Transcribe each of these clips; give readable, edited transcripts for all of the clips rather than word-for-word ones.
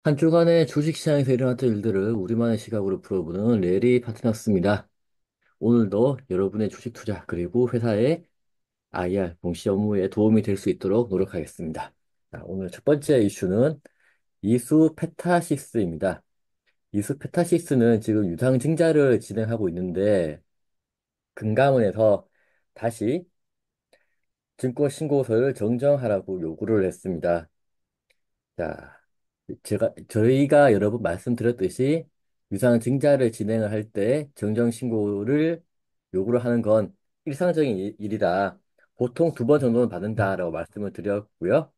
한 주간의 주식시장에서 일어났던 일들을 우리만의 시각으로 풀어보는 레리 파트너스입니다. 오늘도 여러분의 주식 투자 그리고 회사의 IR, 공시 업무에 도움이 될 수 있도록 노력하겠습니다. 자, 오늘 첫 번째 이슈는 이수 페타시스입니다. 이수 페타시스는 지금 유상증자를 진행하고 있는데 금감원에서 다시 증권신고서를 정정하라고 요구를 했습니다. 자, 저희가 여러 번 말씀드렸듯이 유상증자를 진행을 할 때 정정신고를 요구를 하는 건 일상적인 일이다. 보통 두 번 정도는 받는다라고 말씀을 드렸고요.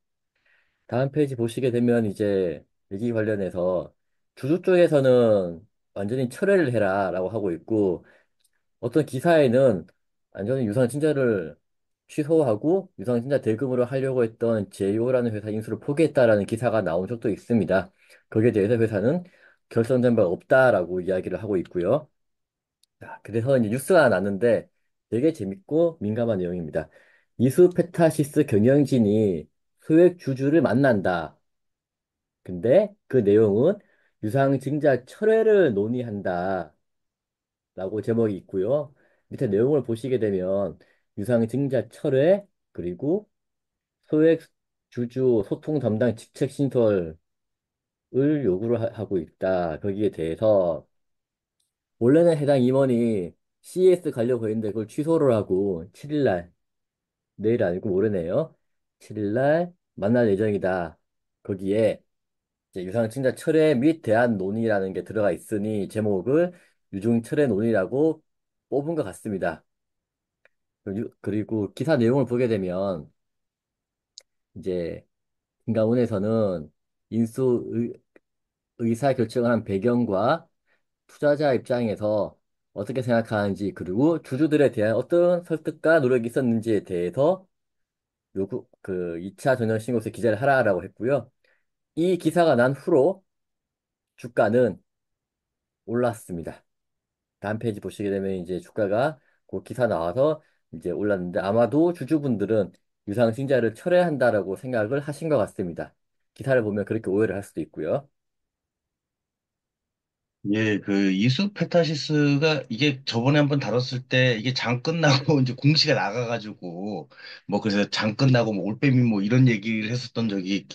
다음 페이지 보시게 되면 이제 여기 관련해서 주주 쪽에서는 완전히 철회를 해라라고 하고 있고 어떤 기사에는 완전히 유상증자를 취소하고 유상증자 대금으로 하려고 했던 제이오라는 회사 인수를 포기했다라는 기사가 나온 적도 있습니다. 거기에 대해서 회사는 결정된 바 없다라고 이야기를 하고 있고요. 자, 그래서 이제 뉴스가 났는데 되게 재밌고 민감한 내용입니다. 이수페타시스 경영진이 소액 주주를 만난다. 근데 그 내용은 유상증자 철회를 논의한다. 라고 제목이 있고요. 밑에 내용을 보시게 되면 유상증자 철회 그리고 소액 주주 소통 담당 직책 신설을 요구를 하고 있다. 거기에 대해서 원래는 해당 임원이 CES 가려고 했는데 그걸 취소를 하고 7일날 내일 아니고 모레네요. 7일날 만날 예정이다. 거기에 이제 유상증자 철회 및 대안 논의라는 게 들어가 있으니 제목을 유중 철회 논의라고 뽑은 것 같습니다. 그리고 기사 내용을 보게 되면 이제 김가운에서는 인수 의사 결정을 한 배경과 투자자 입장에서 어떻게 생각하는지 그리고 주주들에 대한 어떤 설득과 노력이 있었는지에 대해서 요구 2차 전형 신고서 기재를 하라라고 했고요. 이 기사가 난 후로 주가는 올랐습니다. 다음 페이지 보시게 되면 이제 주가가 그 기사 나와서 이제 올랐는데 아마도 주주분들은 유상증자를 철회한다라고 생각을 하신 것 같습니다. 기사를 보면 그렇게 오해를 할 수도 있고요. 예, 그 이수 페타시스가 이게 저번에 한번 다뤘을 때 이게 장 끝나고 이제 공시가 나가가지고 뭐 그래서 장 끝나고 뭐 올빼미 뭐 이런 얘기를 했었던 적이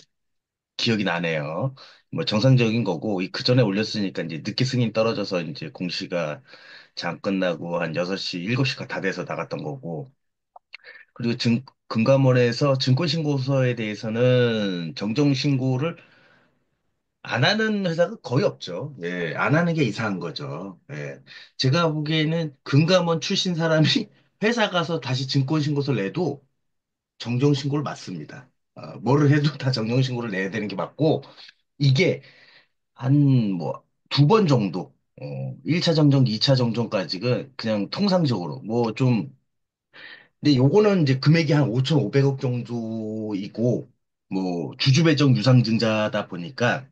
기억이 나네요. 뭐 정상적인 거고 그 전에 올렸으니까 이제 늦게 승인 떨어져서 이제 공시가 장 끝나고 한 6시, 7시가 다 돼서 나갔던 거고 그리고 금감원에서 증권신고서에 대해서는 정정신고를 안 하는 회사가 거의 없죠. 예, 안 하는 게 이상한 거죠. 예. 제가 보기에는 금감원 출신 사람이 회사 가서 다시 증권신고서를 내도 정정신고를 맞습니다. 뭐를 해도 다 정정신고를 내야 되는 게 맞고, 이게 한 뭐, 두 번 정도, 1차 정정, 2차 정정까지가 그냥 통상적으로, 뭐 좀, 근데 요거는 이제 금액이 한 5,500억 정도이고, 뭐, 주주배정 유상증자다 보니까,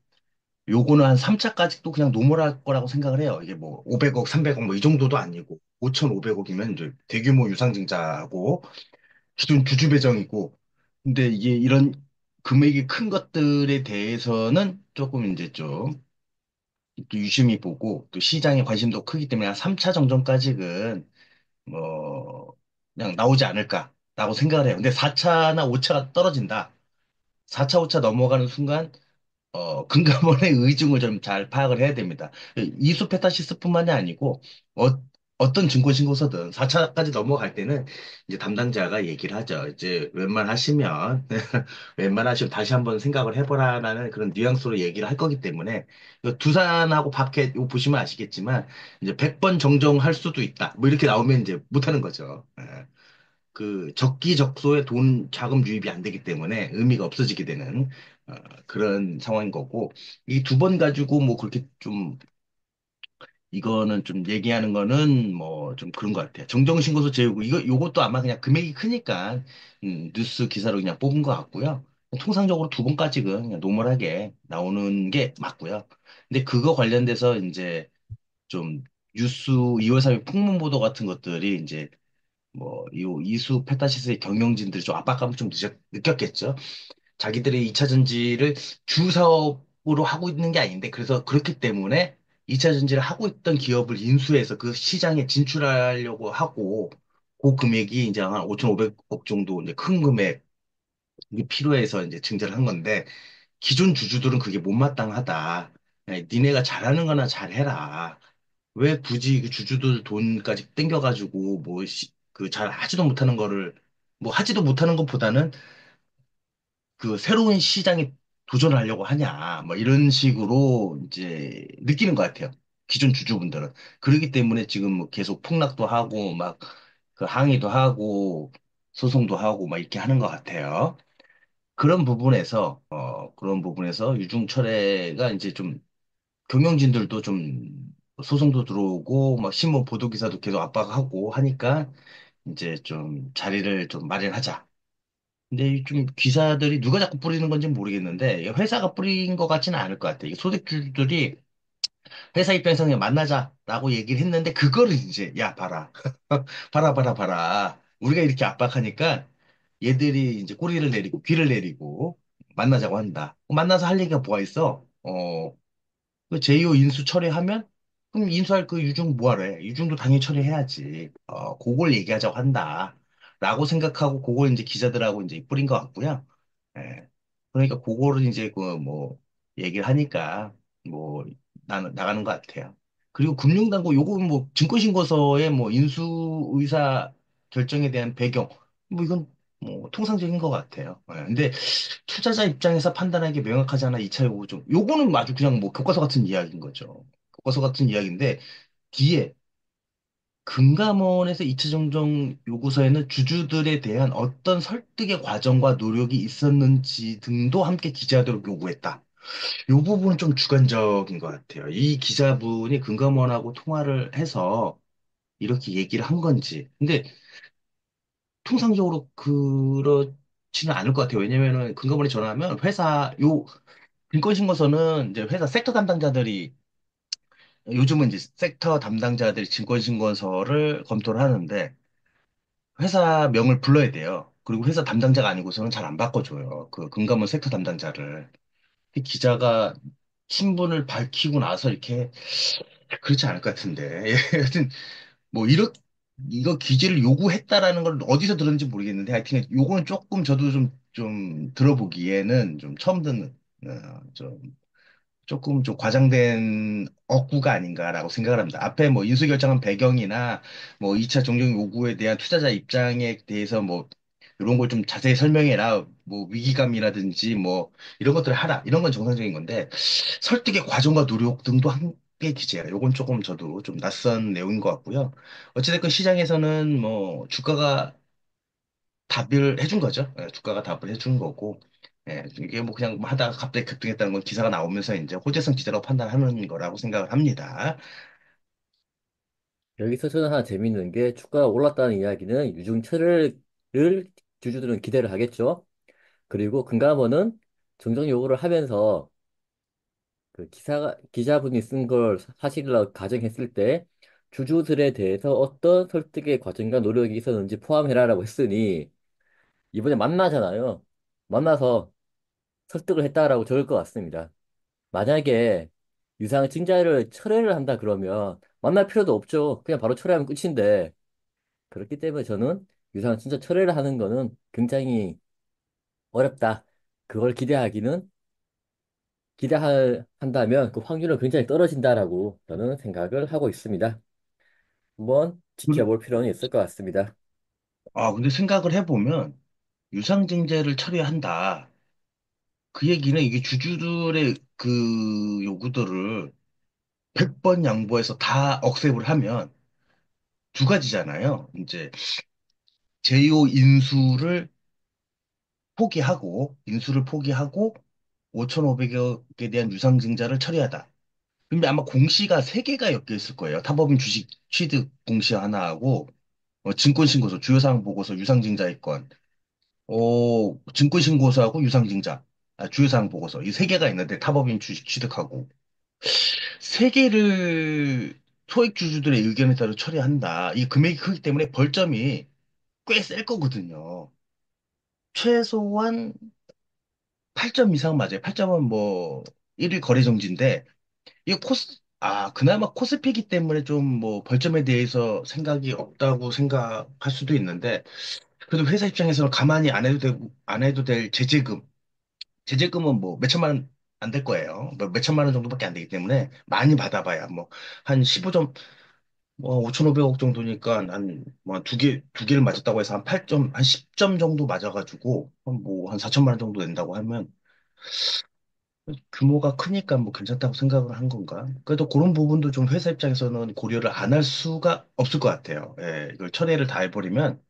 요거는 한 3차까지도 그냥 노멀할 거라고 생각을 해요. 이게 뭐 500억, 300억 뭐 이 정도도 아니고 5,500억이면 이제 대규모 유상증자고 기존 주주 배정이고 근데 이게 이런 금액이 큰 것들에 대해서는 조금 이제 좀 또 유심히 보고 또 시장에 관심도 크기 때문에 한 3차 정도까지는 뭐 그냥 나오지 않을까라고 생각을 해요. 근데 4차나 5차가 떨어진다. 4차, 5차 넘어가는 순간 금감원의 의중을 좀 잘 파악을 해야 됩니다. 이수페타시스뿐만이 아니고, 어떤 증권신고서든 4차까지 넘어갈 때는 이제 담당자가 얘기를 하죠. 이제 웬만하시면, 웬만하시면 다시 한번 생각을 해보라라는 그런 뉘앙스로 얘기를 할 거기 때문에, 이거 두산하고 밥캣 이거 보시면 아시겠지만, 이제 100번 정정할 수도 있다. 뭐 이렇게 나오면 이제 못하는 거죠. 예. 그 적기적소에 돈 자금 유입이 안 되기 때문에 의미가 없어지게 되는 어, 그런 상황인 거고 이 두 번 가지고 뭐 그렇게 좀 이거는 좀 얘기하는 거는 뭐 좀 그런 것 같아요. 정정신고서 재우고 이거 요것도 아마 그냥 금액이 크니까 뉴스 기사로 그냥 뽑은 것 같고요. 통상적으로 두 번까지는 그냥 노멀하게 나오는 게 맞고요. 근데 그거 관련돼서 이제 좀 뉴스 2월 3일 풍문 보도 같은 것들이 이제 뭐, 이수 페타시스의 경영진들이 좀 압박감을 좀 느꼈겠죠. 자기들의 2차 전지를 주 사업 으로 하고 있는 게 아닌데, 그래서 그렇기 때문에 2차 전지를 하고 있던 기업을 인수해서 그 시장에 진출하려고 하고, 그 금액이 이제 한 5,500억 정도 이제 큰 금액이 필요해서 이제 증자를 한 건데, 기존 주주들은 그게 못마땅하다. 니네가 잘하는 거나 잘해라. 왜 굳이 그 주주들 돈까지 땡겨가지고, 뭐, 그 잘 하지도 못하는 거를, 뭐 하지도 못하는 것보다는 그 새로운 시장에 도전하려고 하냐, 뭐 이런 식으로 이제 느끼는 것 같아요. 기존 주주분들은. 그렇기 때문에 지금 뭐 계속 폭락도 하고, 막 그 항의도 하고, 소송도 하고, 막 이렇게 하는 것 같아요. 그런 부분에서 유중철회가 이제 좀 경영진들도 좀 소송도 들어오고, 막 신문 보도 기사도 계속 압박하고 하니까 이제 좀 자리를 좀 마련하자. 근데 이좀 기사들이 누가 자꾸 뿌리는 건지 모르겠는데 이게 회사가 뿌린 것 같지는 않을 것 같아요. 이게 소액주주들이 회사 입장에서 그냥 만나자라고 얘기를 했는데 그거를 이제 야 봐라 봐라 우리가 이렇게 압박하니까 얘들이 이제 꼬리를 내리고 귀를 내리고 만나자고 한다. 만나서 할 얘기가 뭐가 있어? 그 제이오 인수 처리하면 그럼 인수할 그 유중 뭐하래? 유중도 당연히 처리해야지. 그걸 얘기하자고 한다. 라고 생각하고 그걸 이제 기자들하고 이제 뿌린 것 같고요. 예. 그러니까 그거를 이제 그 뭐 얘기를 하니까 뭐 나가는 것 같아요. 그리고 금융당국 요거는 뭐 증권신고서의 뭐 인수 의사 결정에 대한 배경 뭐 이건 뭐 통상적인 것 같아요. 예. 근데 투자자 입장에서 판단하기 명확하지 않아 2차 요구 좀. 요거는 아주 그냥 뭐 교과서 같은 이야기인 거죠. 교과서 같은 이야기인데 뒤에 금감원에서 2차 정정 요구서에는 주주들에 대한 어떤 설득의 과정과 노력이 있었는지 등도 함께 기재하도록 요구했다. 요 부분은 좀 주관적인 것 같아요. 이 기자분이 금감원하고 통화를 해서 이렇게 얘기를 한 건지. 근데 통상적으로 그렇지는 않을 것 같아요. 왜냐면은 금감원에 전화하면 증권신고서는 이제 회사 섹터 담당자들이 요즘은 이제 섹터 담당자들이 증권신고서를 검토를 하는데 회사 명을 불러야 돼요. 그리고 회사 담당자가 아니고서는 잘 안 바꿔줘요. 그 금감원 섹터 담당자를. 그 기자가 신분을 밝히고 나서 이렇게 그렇지 않을 것 같은데. 하여튼 뭐 이거 기재를 요구했다라는 걸 어디서 들었는지 모르겠는데 하여튼 요거는 조금 저도 좀 들어보기에는 좀 처음 듣는 좀 조금 좀 과장된 억구가 아닌가라고 생각을 합니다. 앞에 뭐 인수 결정한 배경이나 뭐 2차 정정 요구에 대한 투자자 입장에 대해서 뭐 이런 걸 좀 자세히 설명해라. 뭐 위기감이라든지 뭐 이런 것들을 하라. 이런 건 정상적인 건데 설득의 과정과 노력 등도 함께 기재해라. 요건 조금 저도 좀 낯선 내용인 것 같고요. 어찌됐건 시장에서는 뭐 주가가 답을 해준 거죠. 주가가 답을 해준 거고, 이게 뭐 그냥 뭐 하다가 갑자기 급등했다는 건 기사가 나오면서 이제 호재성 기자라고 판단하는 거라고 생각을 합니다. 여기서 저는 하나 재밌는 게 주가가 올랐다는 이야기는 유중철을 주주들은 기대를 하겠죠. 그리고 금감원은 정정 요구를 하면서 그 기자분이 쓴 걸 사실이라고 가정했을 때 주주들에 대해서 어떤 설득의 과정과 노력이 있었는지 포함해라라고 했으니 이번에 만나잖아요. 만나서 설득을 했다라고 적을 것 같습니다. 만약에 유상 증자를 철회를 한다 그러면 만날 필요도 없죠. 그냥 바로 철회하면 끝인데 그렇기 때문에 저는 유상 증자 철회를 하는 거는 굉장히 어렵다. 그걸 기대한다면 그 확률은 굉장히 떨어진다라고 저는 생각을 하고 있습니다. 한번 그- 지켜볼 필요는 있을 것 같습니다. 근데 생각을 해보면 유상증자를 처리한다. 그 얘기는 이게 주주들의 그 요구들을 100번 양보해서 다 억셉을 하면 두 가지잖아요. 이제 제이오 인수를 포기하고 5,500억에 대한 유상증자를 처리하다. 근데 아마 공시가 세 개가 엮여 있을 거예요. 타법인 주식 취득 공시 하나하고 증권신고서, 주요사항 보고서, 유상증자의건, 증권신고서하고 유상증자, 주요사항 보고서 이 세 개가 있는데 타법인 주식 취득하고 세 개를 소액주주들의 의견에 따라 처리한다. 이 금액이 크기 때문에 벌점이 꽤 셀 거거든요. 최소한 8점 이상 맞아요. 8점은 뭐 1위 거래정지인데, 이게 그나마 코스피기 때문에 좀 뭐 벌점에 대해서 생각이 없다고 생각할 수도 있는데, 그래도 회사 입장에서는 가만히 안 해도 될 제재금은 뭐 몇천만 원 안 될 거예요. 뭐 몇천만 원 정도밖에 안 되기 때문에 많이 받아봐야 뭐 한 15점, 뭐 5,500억 정도니까 한 뭐 두 개를 맞았다고 해서 한 8점, 한 10점 정도 맞아가지고 한 4천만 원 정도 낸다고 하면 규모가 크니까 뭐 괜찮다고 생각을 한 건가? 그래도 그런 부분도 좀 회사 입장에서는 고려를 안 할 수가 없을 것 같아요. 예, 이걸 철회를 다 해버리면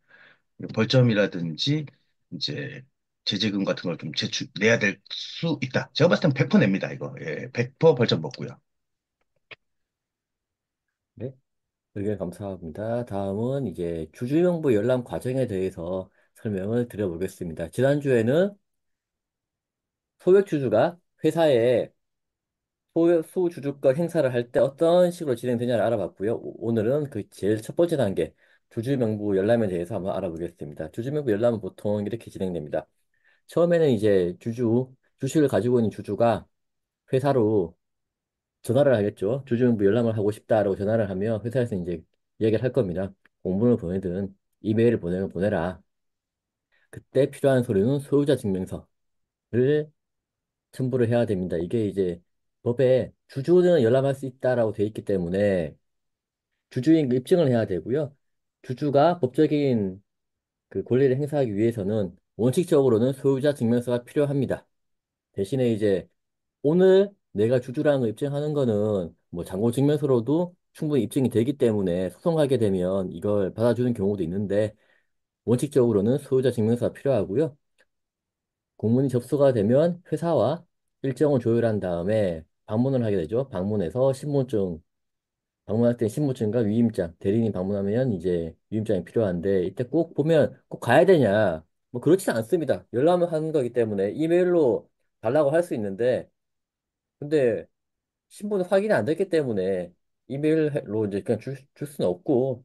벌점이라든지 이제 제재금 같은 걸 좀 내야 될 수 있다. 제가 봤을 땐 100% 냅니다, 이거. 예, 100% 벌점 먹고요. 네, 의견 감사합니다. 다음은 이제 주주명부 열람 과정에 대해서 설명을 드려보겠습니다. 지난주에는 소액주주가 회사에 소주주권 행사를 할 때 어떤 식으로 진행되냐를 알아봤고요. 오늘은 그 제일 첫 번째 단계, 주주명부 열람에 대해서 한번 알아보겠습니다. 주주명부 열람은 보통 이렇게 진행됩니다. 처음에는 이제 주식을 가지고 있는 주주가 회사로 전화를 하겠죠. 주주명부 열람을 하고 싶다라고 전화를 하면 회사에서 이제 이야기를 할 겁니다. 공문을 보내든 이메일을 보내면 보내라. 그때 필요한 서류는 소유자 증명서를 첨부를 해야 됩니다. 이게 이제 법에 주주는 열람할 수 있다라고 되어 있기 때문에 주주인 입증을 해야 되고요. 주주가 법적인 그 권리를 행사하기 위해서는 원칙적으로는 소유자 증명서가 필요합니다. 대신에 이제 오늘 내가 주주라는 걸 입증하는 거는 뭐 잔고 증명서로도 충분히 입증이 되기 때문에 소송하게 되면 이걸 받아주는 경우도 있는데 원칙적으로는 소유자 증명서가 필요하고요. 공문이 접수가 되면 회사와 일정을 조율한 다음에 방문을 하게 되죠. 방문할 때 신분증과 위임장, 대리인이 방문하면 이제 위임장이 필요한데 이때 꼭 보면 꼭 가야 되냐? 뭐 그렇지는 않습니다. 열람을 하는 거기 때문에 이메일로 달라고 할 수 있는데 근데 신분은 확인이 안 됐기 때문에 이메일로 이제 그냥 줄 수는 없고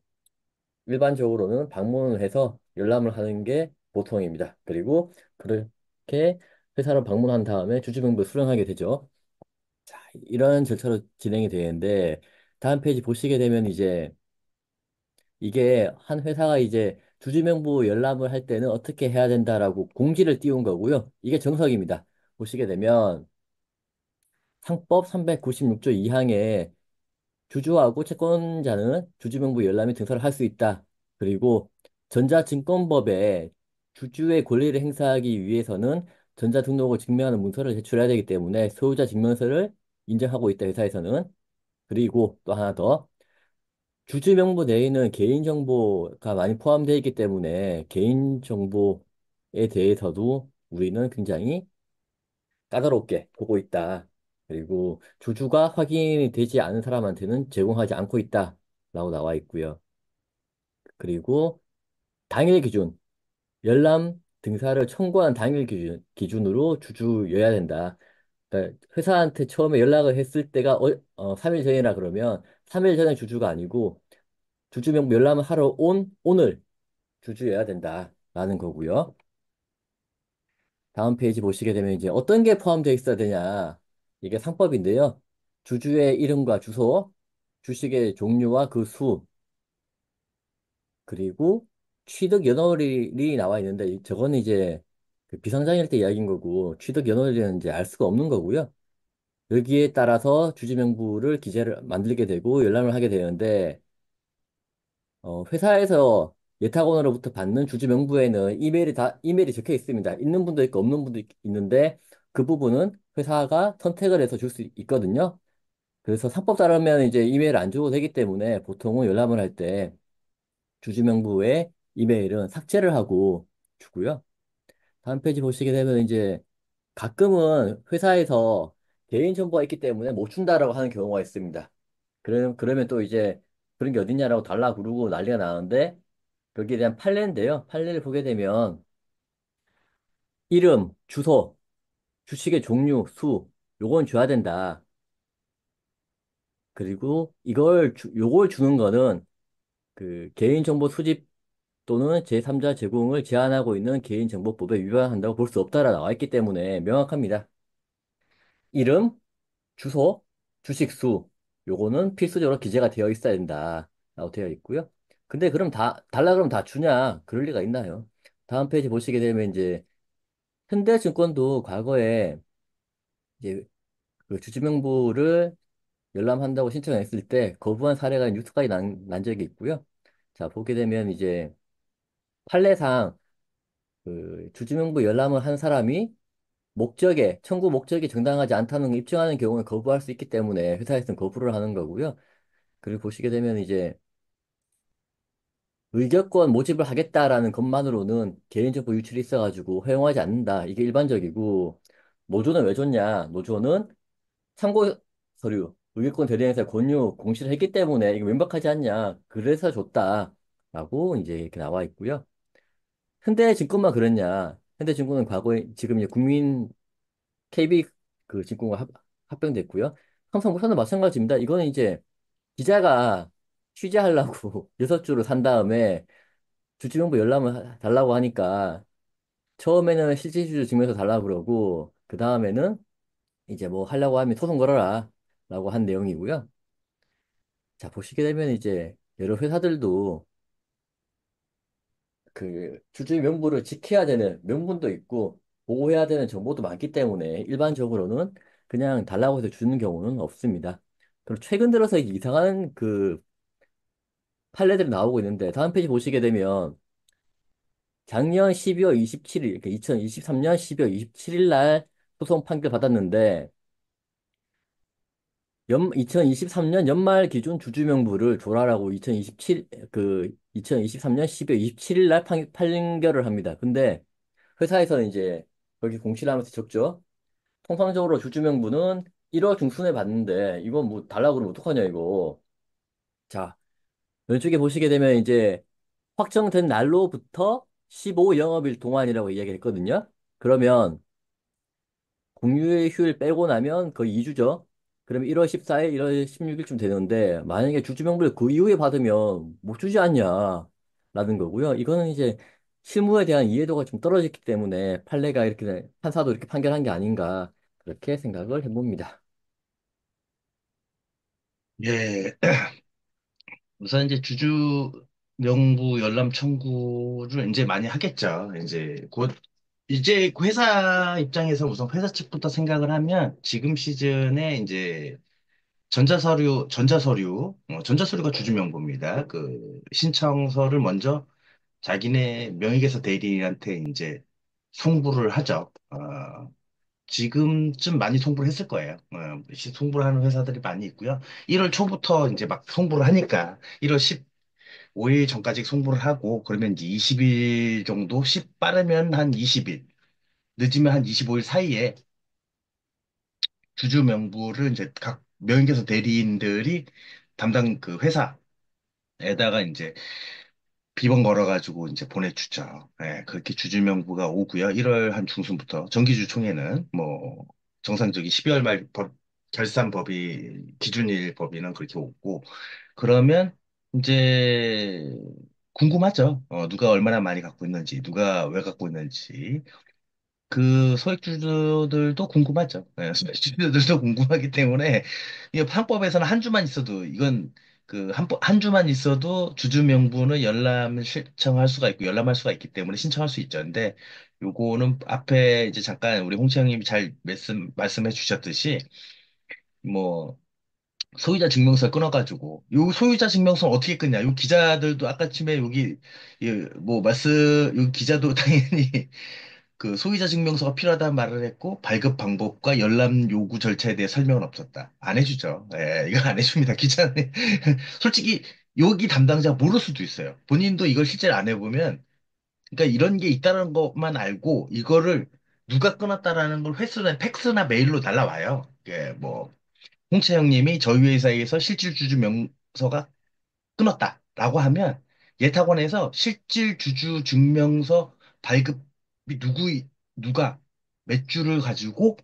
일반적으로는 방문을 해서 열람을 하는 게 보통입니다. 그리고 그렇게 회사로 방문한 다음에 주주명부 수령하게 되죠. 자, 이런 절차로 진행이 되는데 다음 페이지 보시게 되면 이제 이게 한 회사가 이제 주주명부 열람을 할 때는 어떻게 해야 된다라고 공지를 띄운 거고요. 이게 정석입니다. 보시게 되면 상법 396조 2항에 주주하고 채권자는 주주명부 열람에 등서를 할 수 있다. 그리고 전자증권법에 주주의 권리를 행사하기 위해서는 전자등록을 증명하는 문서를 제출해야 되기 때문에 소유자 증명서를 인정하고 있다, 회사에서는. 그리고 또 하나 더. 주주명부 내에는 개인정보가 많이 포함되어 있기 때문에 개인정보에 대해서도 우리는 굉장히 까다롭게 보고 있다. 그리고 주주가 확인이 되지 않은 사람한테는 제공하지 않고 있다. 라고 나와 있고요. 그리고 당일 기준, 열람 등사를 청구한 당일 기준으로 주주여야 된다. 그러니까 회사한테 처음에 연락을 했을 때가 3일 전이라 그러면 3일 전에 주주가 아니고 주주명부 열람을 하러 온 오늘 주주여야 된다라는 거고요. 다음 페이지 보시게 되면 이제 어떤 게 포함되어 있어야 되냐. 이게 상법인데요. 주주의 이름과 주소, 주식의 종류와 그 수, 그리고 취득 연월일이 나와 있는데 저거는 이제 그 비상장일 때 이야기인 거고 취득 연월일은 이제 알 수가 없는 거고요. 여기에 따라서 주주명부를 기재를 만들게 되고 열람을 하게 되는데 회사에서 예탁원으로부터 받는 주주명부에는 이메일이 적혀 있습니다. 있는 분도 있고 없는 분도 있는데 그 부분은 회사가 선택을 해서 줄 수 있거든요. 그래서 상법 따르면 이제 이메일 안 줘도 되기 때문에 보통은 열람을 할 때 주주명부에 이메일은 삭제를 하고 주고요. 다음 페이지 보시게 되면 이제 가끔은 회사에서 개인정보가 있기 때문에 못 준다라고 하는 경우가 있습니다. 그러면 또 이제 그런 게 어딨냐라고 달라 그러고 난리가 나는데 여기에 대한 판례인데요. 판례를 보게 되면 이름, 주소, 주식의 종류, 수, 요건 줘야 된다. 그리고 요걸 주는 거는 그 개인정보 수집 또는 제3자 제공을 제한하고 있는 개인정보법에 위반한다고 볼 수 없다라 나와 있기 때문에 명확합니다. 이름, 주소, 주식수, 요거는 필수적으로 기재가 되어 있어야 된다라고 되어 있고요. 근데 그럼 달라 그러면 다 주냐? 그럴 리가 있나요? 다음 페이지 보시게 되면 이제 현대증권도 과거에 이제 그 주주명부를 열람한다고 신청했을 때 거부한 사례가 뉴스까지 난 적이 있고요. 자, 보게 되면 이제 판례상 그 주주명부 열람을 한 사람이 청구 목적이 정당하지 않다는 걸 입증하는 경우에 거부할 수 있기 때문에 회사에서는 거부를 하는 거고요. 그리고 보시게 되면 이제 의결권 모집을 하겠다라는 것만으로는 개인정보 유출이 있어가지고 허용하지 않는다. 이게 일반적이고, 노조는 왜 줬냐? 노조는 참고 서류, 의결권 대리인에서 권유 공시를 했기 때문에 이게 명백하지 않냐? 그래서 줬다라고 이제 이렇게 나와 있고요. 현대증권만 그랬냐? 현대증권은 과거에 지금 이제 국민 KB 그 증권과 합병됐고요. 삼성물산도 마찬가지입니다. 이거는 이제 기자가 취재하려고 6주를 산 다음에 주주정보 열람을 달라고 하니까 처음에는 실질주주 증명서 달라고 그러고 그 다음에는 이제 뭐 하려고 하면 소송 걸어라 라고 한 내용이고요. 자, 보시게 되면 이제 여러 회사들도 그 주주의 명부를 지켜야 되는 명분도 있고 보호해야 되는 정보도 많기 때문에 일반적으로는 그냥 달라고 해서 주는 경우는 없습니다. 그리고 최근 들어서 이상한 그 판례들이 나오고 있는데 다음 페이지 보시게 되면 작년 12월 27일, 그러니까 2023년 12월 27일 날 소송 판결 받았는데 2023년 연말 기준 주주명부를 조라라고 2023년 12월 27일 날 판결을 합니다. 근데 회사에서는 이제 거기 공시를 하면서 적죠. 통상적으로 주주명부는 1월 중순에 받는데 이건 뭐 달라고 그러면 어떡하냐 이거. 자, 왼쪽에 보시게 되면 이제 확정된 날로부터 15 영업일 동안이라고 이야기했거든요. 그러면 공휴일 휴일 빼고 나면 거의 2주죠. 그러면 1월 14일, 1월 16일쯤 되는데 만약에 주주명부를 그 이후에 받으면 못 주지 않냐 라는 거고요. 이거는 이제 실무에 대한 이해도가 좀 떨어졌기 때문에 판례가 이렇게 판사도 이렇게 판결한 게 아닌가 그렇게 생각을 해봅니다. 예, 우선 이제 주주 명부 열람 청구를 이제 많이 하겠죠. 이제 곧 이제 그 회사 입장에서 우선 회사 측부터 생각을 하면 지금 시즌에 이제 전자서류가 주주 명부입니다. 그 신청서를 먼저 자기네 명의계사 대리인한테 이제 송부를 하죠. 지금쯤 많이 송부를 했을 거예요. 송부를 하는 회사들이 많이 있고요. 1월 초부터 이제 막 송부를 하니까 1월 15일 전까지 송부를 하고 그러면 이제 20일 정도, 빠르면 한 20일, 늦으면 한 25일 사이에 주주 명부를 이제 각 명의계사 대리인들이 담당 그 회사에다가 이제 비번 걸어가지고 이제 보내주죠. 예, 그렇게 주주명부가 오고요. 1월 한 중순부터 정기주 총회는 뭐 정상적인 12월 말 결산 법이 기준일 법이는 그렇게 오고 그러면 이제 궁금하죠. 누가 얼마나 많이 갖고 있는지, 누가 왜 갖고 있는지. 그 소액주주들도 궁금하죠. 예, 소액주주들도 궁금하기 때문에 이 상법에서는 한 주만 있어도 이건 그 한 주만 있어도 주주 명부는 열람을 신청할 수가 있고 열람할 수가 있기 때문에 신청할 수 있죠. 근데 요거는 앞에 이제 잠깐 우리 홍채 형님이 잘 말씀해 주셨듯이 뭐 소유자 증명서 끊어가지고 요 소유자 증명서는 어떻게 끊냐? 요 기자들도 아까쯤에 여기 뭐 요 기자도 당연히 그 소유자 증명서가 필요하다는 말을 했고 발급 방법과 열람 요구 절차에 대해 설명은 없었다. 안 해주죠. 예, 이거 안 해줍니다. 기자는 솔직히 여기 담당자가 모를 수도 있어요. 본인도 이걸 실제로 안 해보면 그러니까 이런 게 있다는 것만 알고 이거를 누가 끊었다라는 걸 횟수나 팩스나 메일로 날라와요. 예, 뭐 홍채 형님이 저희 회사에서 실질주주 명서가 끊었다라고 하면 예탁원에서 실질 주주 증명서 발급이 누가 몇 주를 가지고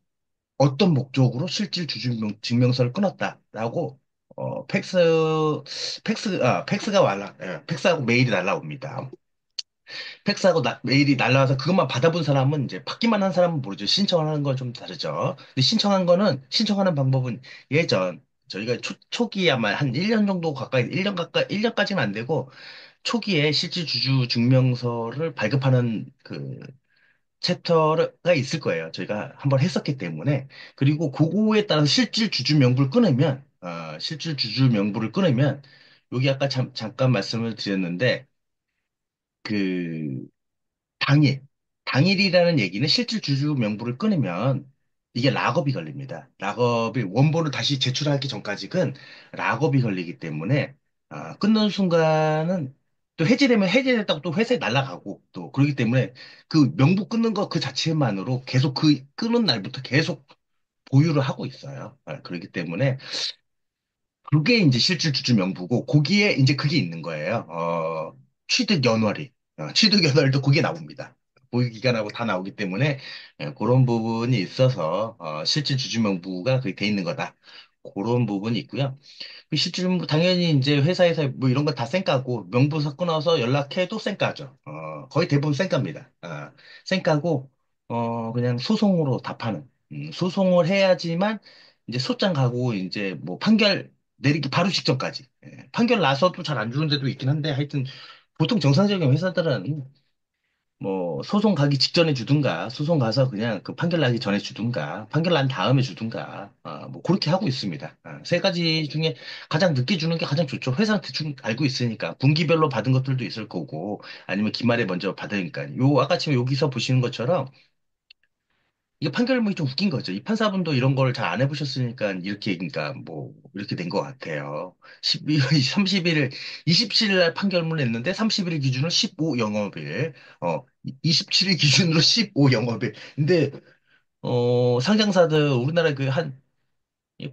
어떤 목적으로 실질 주주 증명서를 끊었다라고 팩스가 팩스하고 메일이 날라옵니다. 팩스하고 메일이 날라와서 그것만 받아본 사람은 이제 받기만 한 사람은 모르죠. 신청하는 건 좀 다르죠. 근데 신청하는 방법은 예전 저희가 초기에 아마 한 1년 정도 가까이, 1년 가까이, 1년까지는 안 되고 초기에 실질 주주 증명서를 발급하는 그 챕터가 있을 거예요. 저희가 한번 했었기 때문에. 그리고 그거에 따라서 실질 주주 명부를 끊으면, 실질 주주 명부를 끊으면, 여기 아까 잠깐 말씀을 드렸는데, 그, 당일, 당일이라는 얘기는 실질 주주 명부를 끊으면, 이게 락업이 걸립니다. 락업이 원본을 다시 제출하기 전까지는 락업이 걸리기 때문에, 끊는 순간은 또 해지되면 해지됐다고 또 회사에 날아가고 또 그러기 때문에 그 명부 끊는 거 그 자체만으로 계속 그 끊은 날부터 계속 보유를 하고 있어요. 그렇기 때문에 그게 이제 실질 주주 명부고 거기에 이제 그게 있는 거예요. 취득 연월이. 취득 연월도 그게 나옵니다. 보유 기간하고 다 나오기 때문에 그런 부분이 있어서 실질 주주 명부가 그게 돼 있는 거다. 그런 부분이 있고요. 그 실질은 뭐 당연히 이제 회사에서 뭐 이런 거 다 쌩까고 명부서 끊어서 연락해도 쌩까죠. 거의 대부분 쌩까입니다. 쌩까고 그냥 소송으로 답하는. 소송을 해야지만 이제 소장 가고 이제 뭐 판결 내리기 바로 직전까지. 판결 나서도 잘 안 주는 데도 있긴 한데 하여튼 보통 정상적인 회사들은 뭐 소송 가기 직전에 주든가 소송 가서 그냥 그 판결 나기 전에 주든가 판결 난 다음에 주든가 뭐 그렇게 하고 있습니다. 세 가지 중에 가장 늦게 주는 게 가장 좋죠. 회사는 대충 알고 있으니까 분기별로 받은 것들도 있을 거고 아니면 기말에 먼저 받으니까 요 아까 지금 여기서 보시는 것처럼 이게 판결문이 좀 웃긴 거죠. 이 판사분도 이런 걸 잘 안 해보셨으니까 이렇게 그러니까 뭐 이렇게 된 것 같아요. 12월 30일 27일 날 판결문을 냈는데 30일 기준으로 15 영업일, 27일 기준으로 15 영업일. 근데 상장사들 우리나라 그 한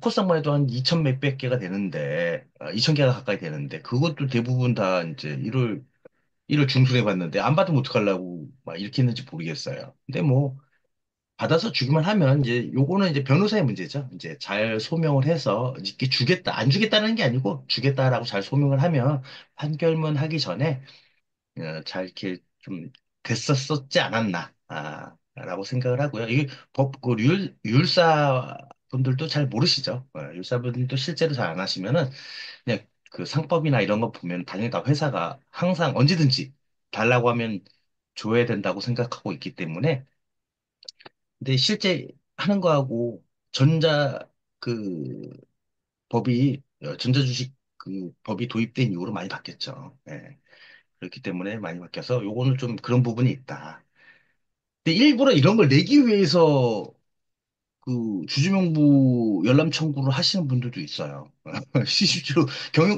코스닥만 해도 한 2천 몇백 개가 되는데 2천 개가 가까이 되는데 그것도 대부분 다 이제 1월 중순에 봤는데 안 받으면 어떡하려고 막 이렇게 했는지 모르겠어요. 근데 뭐 받아서 주기만 하면 이제 요거는 이제 변호사의 문제죠. 이제 잘 소명을 해서 이렇게 주겠다, 안 주겠다는 게 아니고 주겠다라고 잘 소명을 하면 판결문 하기 전에 잘 이렇게 좀 됐었었지 않았나, 라고 생각을 하고요. 이게 그 율사 분들도 잘 모르시죠. 율사 분들도 실제로 잘 안 하시면은 그냥 그 상법이나 이런 거 보면 당연히 다 회사가 항상 언제든지 달라고 하면 줘야 된다고 생각하고 있기 때문에 근데 실제 하는 거하고 전자 그 전자주식 그 법이 도입된 이후로 많이 바뀌었죠. 예. 그렇기 때문에 많이 바뀌어서 요거는 좀 그런 부분이 있다. 근데 일부러 이런 걸 내기 위해서 그 주주명부 열람 청구를 하시는 분들도 있어요. 실제로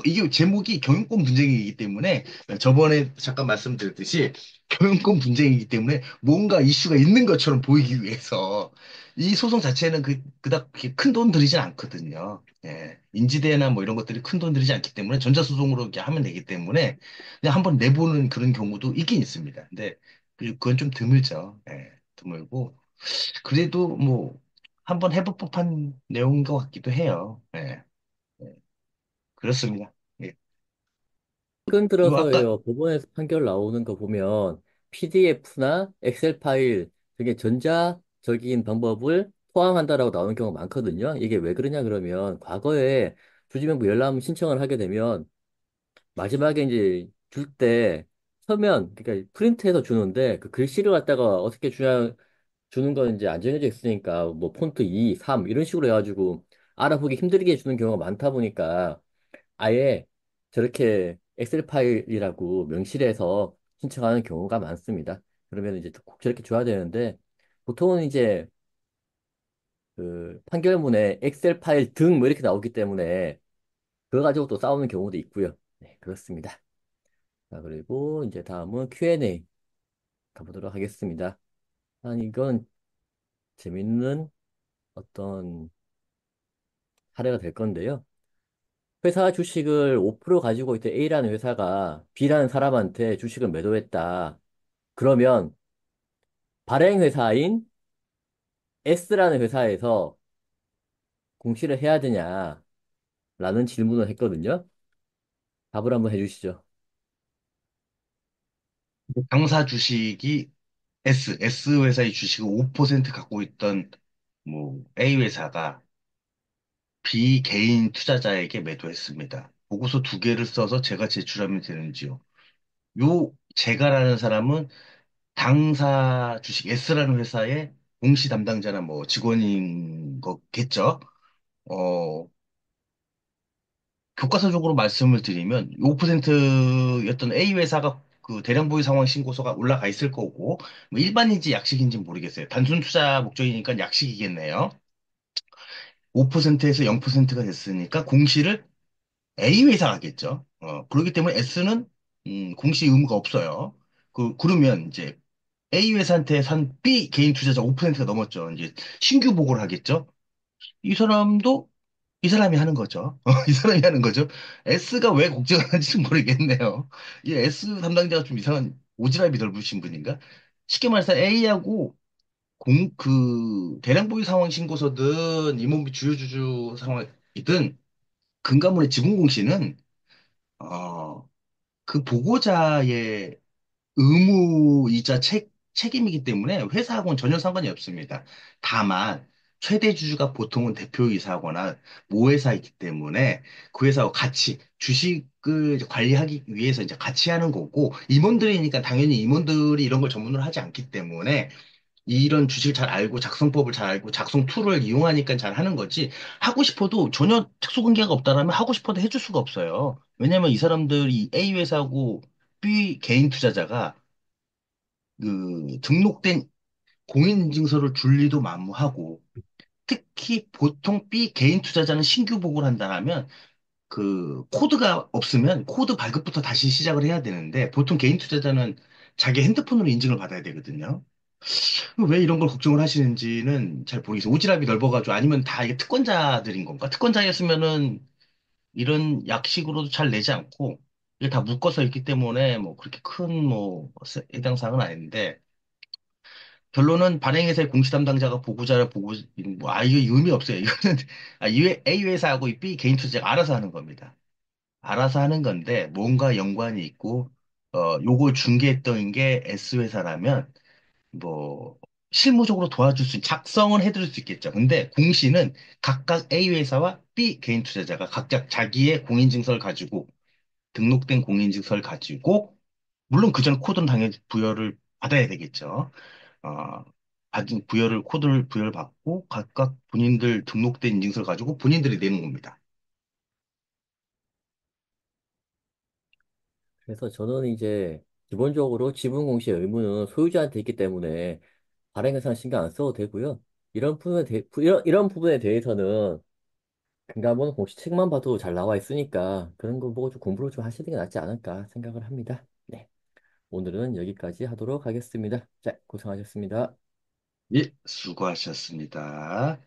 이게 제목이 경영권 분쟁이기 때문에 저번에 잠깐 말씀드렸듯이 경영권 분쟁이기 때문에 뭔가 이슈가 있는 것처럼 보이기 위해서 이 소송 자체는 그닥 큰 돈 들이진 않거든요. 예. 인지대나 뭐 이런 것들이 큰 돈 들이지 않기 때문에 전자소송으로 이렇게 하면 되기 때문에 그냥 한번 내보는 그런 경우도 있긴 있습니다. 근데 그건 좀 드물죠. 예. 드물고 그래도 뭐 한번 해볼 법한 내용인 것 같기도 해요. 예, 예, 그렇습니다. 예. 최근 요 아까 들어서요, 법원에서 판결 나오는 거 보면 PDF나 엑셀 파일 등의 전자적인 방법을 포함한다라고 나오는 경우가 많거든요. 이게 왜 그러냐 그러면 과거에 주지명부 열람 신청을 하게 되면 마지막에 이제 줄 때 서면, 그러니까 프린트해서 주는데 그 글씨를 갖다가 어떻게 주는 건 이제 안 정해져 있으니까 뭐 폰트 2, 3 이런 식으로 해가지고 알아보기 힘들게 주는 경우가 많다 보니까 아예 저렇게 엑셀 파일이라고 명시해서 신청하는 경우가 많습니다. 그러면 이제 꼭 저렇게 줘야 되는데 보통은 이제 그 판결문에 엑셀 파일 등 뭐 이렇게 나오기 때문에 그거 가지고 또 싸우는 경우도 있고요. 네, 그렇습니다. 자, 그리고 이제 다음은 Q&A 가보도록 하겠습니다. 이건 재밌는 어떤 사례가 될 건데요. 회사 주식을 5% 가지고 있던 A라는 회사가 B라는 사람한테 주식을 매도했다. 그러면 발행 회사인 S라는 회사에서 공시를 해야 되냐라는 질문을 했거든요. 답을 한번 해주시죠. 당사 주식이 S 회사의 주식을 5% 갖고 있던 뭐 A 회사가 비개인 투자자에게 매도했습니다. 보고서 두 개를 써서 제가 제출하면 되는지요? 요 제가라는 사람은 당사 주식 S라는 회사의 공시 담당자나 뭐 직원인 거겠죠. 어, 교과서적으로 말씀을 드리면 5%였던 A 회사가 그 대량 보유 상황 신고서가 올라가 있을 거고 뭐 일반인지 약식인지 모르겠어요. 단순 투자 목적이니까 약식이겠네요. 5%에서 0%가 됐으니까 공시를 A 회사가 하겠죠. 그렇기 때문에 S는 공시 의무가 없어요. 그러면 이제 A 회사한테 산 B 개인 투자자 5%가 넘었죠. 이제 신규 보고를 하겠죠. 이 사람도 이 사람이 하는 거죠. 이 사람이 하는 거죠. S가 왜 걱정을 하는지 모르겠네요. 이 S 담당자가 좀 이상한 오지랖이 넓으신 분인가? 쉽게 말해서 A하고 대량 보유 상황 신고서든 임원비 주요주주 상황이든 금감원의 지분 공시는 어, 그 보고자의 의무이자 책임이기 때문에 회사하고는 전혀 상관이 없습니다. 다만 최대 주주가 보통은 대표이사거나 모회사이기 때문에 그 회사와 같이 주식을 이제 관리하기 위해서 이제 같이 하는 거고 임원들이니까 당연히 임원들이 이런 걸 전문으로 하지 않기 때문에 이런 주식을 잘 알고 작성법을 잘 알고 작성 툴을 이용하니까 잘 하는 거지 하고 싶어도 전혀 착수관계가 없다라면 하고 싶어도 해줄 수가 없어요. 왜냐면 이 사람들이 A 회사고 B 개인 투자자가 그 등록된 공인인증서를 줄 리도 만무하고 특히 보통 B 개인 투자자는 신규 보고를 한다면 그 코드가 없으면 코드 발급부터 다시 시작을 해야 되는데 보통 개인 투자자는 자기 핸드폰으로 인증을 받아야 되거든요. 왜 이런 걸 걱정을 하시는지는 잘 모르겠어요. 오지랖이 넓어가지고 아니면 다 이게 특권자들인 건가? 특권자였으면은 이런 약식으로도 잘 내지 않고 이게 다 묶어서 있기 때문에 뭐 그렇게 큰 뭐 해당 사항은 아닌데 결론은 발행회사의 공시 담당자가 보고자를 보고 이거 의미 없어요. 이거는 A 회사하고 이 B 개인 투자자가 알아서 하는 겁니다. 알아서 하는 건데 뭔가 연관이 있고 요걸 중개했던 게 S 회사라면 뭐 실무적으로 도와줄 수 작성은 해드릴 수 있겠죠. 근데 공시는 각각 A 회사와 B 개인 투자자가 각각 자기의 공인증서를 가지고 등록된 공인증서를 가지고 물론 그 전 코드는 당연히 부여를 받아야 되겠죠. 어, 받은 부여를 코드를 부여를 받고 각각 본인들 등록된 인증서를 가지고 본인들이 내는 겁니다. 그래서 저는 이제 기본적으로 지분 공시의 의무는 소유자한테 있기 때문에 발행회사는 신경 안 써도 되고요. 이런 부분에 대해서는 금감원 공시책만 봐도 잘 나와 있으니까 그런 거 보고 좀 공부를 좀 하시는 게 낫지 않을까 생각을 합니다. 네. 오늘은 여기까지 하도록 하겠습니다. 자, 고생하셨습니다. 예, 수고하셨습니다.